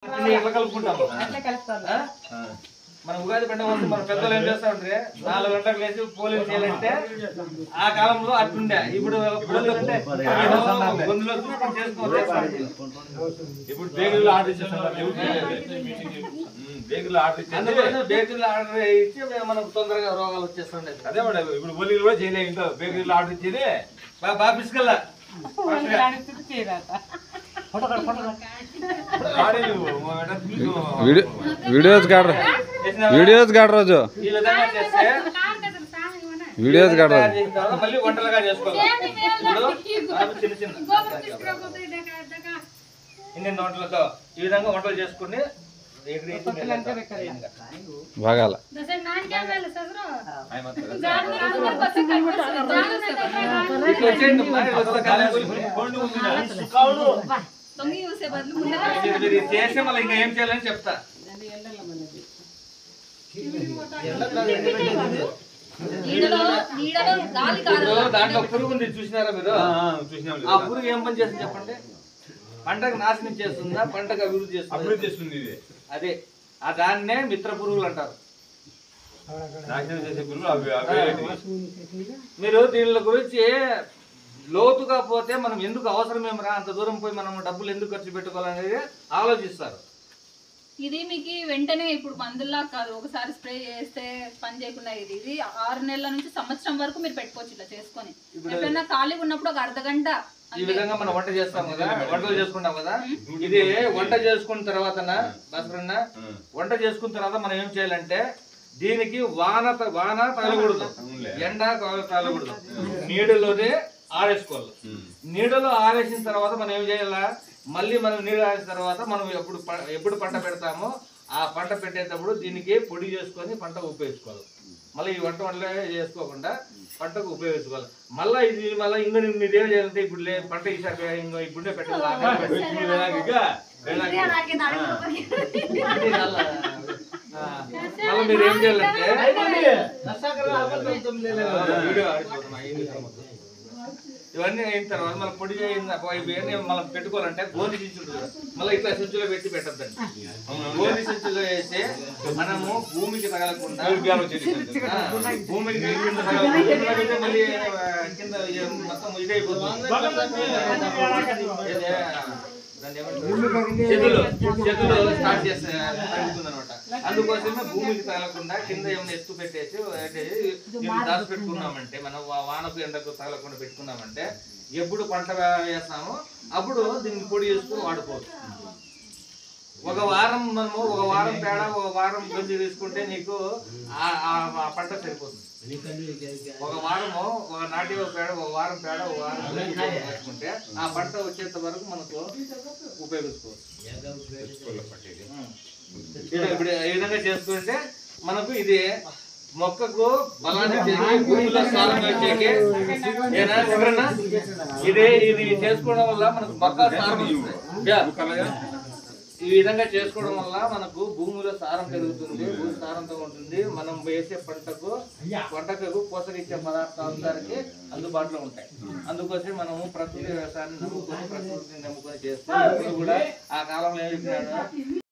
ఎట్లా కలుపుకుంటాము మన ఉగాది పండుగ వస్తే మన పెద్దలు ఏం చేస్తా ఉంటే 4 గంటలకు లేచి పోలింగ్ చేయాలంటే ఆ కాలంలో అట్లుండే. ఇప్పుడు గొంతులో చేసుకోవాలి. ఇప్పుడు బేకరీలో ఆర్డర్ ఇచ్చేస్తున్నారు. బేకరీలో ఆర్డర్ ఇచ్చి మనకు తొందరగా రోగాలు వచ్చేస్తుండే. అదే మేడం ఇప్పుడు పోలింగ్ కూడా చేయలేదు. ఇంట్లో బేకరీలో ఆర్డర్ ఇచ్చేది బాగా పిసుకల్లా వీడియోస్ కాడ రోజు ఈ విధంగా చేస్తే వీడియోస్ కాడ మళ్ళీ వంటలుగా చేసుకోవాలి. చిన్న చిన్న ఇన్ని వంటలతో ఈ విధంగా వంటలు చేసుకుని బాగాల చేస్తే మళ్ళీ ఇంకా ఏం చేయాలని చెప్తా. దాంట్లో పురుగు ఉంది చూసినారా మీరు? ఆ పురుగు ఏం పని చేస్తుంది చెప్పండి? పంటకు నాశనం చేస్తుందా, పంటకు అభివృద్ధి చేస్తుంది? అదే ఆ దాన్నే మిత్ర పురుగులు అంటారు. మీరు దీని గురించి లోతుగా పోతే మనం ఎందుకు అవసరమేమరా అంత దూరం పోయి మనం డబ్బులు ఎందుకు ఖర్చు పెట్టుకోవాలనేది ఆలోచిస్తారు. ఇది మీకు వెంటనే ఇప్పుడు మందుల్లా కాదు, ఒకసారి స్ప్రే చేస్తే పని చేయకుండా ఇది 6 నెలల నుంచి సంవత్సరం వరకు మీరు పెట్టుకోవచ్చు ఇట్లా చేసుకొని. ఎప్పుడైనా ఖాళీగా ఉన్నప్పుడు ఒక అర్ధగంట ఈ విధంగా మనం వంట చేస్తాం కదా, వంటలు చేసుకుంటాం కదా. ఇది వంట చేసుకున్న తర్వాత భాస్కరన్న వంట చేసుకున్న తర్వాత మనం ఏం చేయాలంటే దీనికి వాన తగలకూడదు, ఎండ తగలకూడదు, నీడలోనే ఆరేసుకోవాలి. నీడలో ఆరేసిన తర్వాత మనం ఏం చేయాలా, మళ్ళీ మనం నీళ్ళు ఆరిన తర్వాత మనం ఎప్పుడు పంట పెడతామో ఆ పంట పెట్టేటప్పుడు దీనికి పొడి చేసుకొని పంట ఉపయోగించుకోవాలి. మళ్ళీ ఈ వంటలే చేసుకోకుండా పంటకు ఉపయోగించుకోవాలి. మళ్ళీ ఇది ఇంకా మీరేం చేయాలంటే ఇప్పుడు పంట ఈసారి ఇంకా ఇప్పుడే పెట్టాలి. మళ్ళీ మీరు ఏం చేయాలంటే ఇవన్నీ అయిన తర్వాత మళ్ళీ పొడి ఇవన్నీ మనం పెట్టుకోవాలంటే గోధి సంచులు మళ్ళీ ఇట్లా సంచులో పెట్టి పెట్టద్దండి. గోధి సంచులో వేసి మనము భూమికి తగలకుండా భూమికి మళ్ళీ కింద మొత్తం ఇదైపోతుంది. చెదులు స్టార్ట్ చేస్తే తగ్గుతుంది అనమాట. అందుకోసమే భూమికి తగలకుండా కింద ఏమైనా ఎత్తు పెట్టేసి దాచి పెట్టుకున్నామంటే మనం వానకు ఎండకు తగలకుండా పెట్టుకున్నామంటే ఎప్పుడు పంట వేస్తామో అప్పుడు దీన్ని పొడి చేసుకుని వాడుకోవచ్చు. ఒక వారం పేడ ఒక వారం గంజి తీసుకుంటే నీకు ఆ పంట సరిపోతుంది. ఒక వారము ఒక నాటి పేడ ఒక వారం వేసుకుంటే ఆ పంట వచ్చేంత వరకు మనకు ఉపయోగించుకోవచ్చు. ఇప్పుడు ఈ విధంగా చేసుకుంటే మనకు ఇది మొక్కకు బలాన్ని భూమిలో సారం వచ్చేకి ఇది చేసుకోవడం వల్ల మనకు మొక్క సారం ఈ విధంగా చేసుకోవడం వల్ల మనకు భూమిలో సారం పెరుగుతుంది, భూమి సారంతో ఉంటుంది. మనం వేసే పంటకు పోషక ఇచ్చే పదార్థాలు అందరికీ అందుబాటులో ఉంటాయి. అందుకోసం మనము ప్రకృతి వ్యవసాయాన్ని నమ్ముకొని చేస్తే కూడా ఆ కాలంలో ఏం చెప్పినాడు,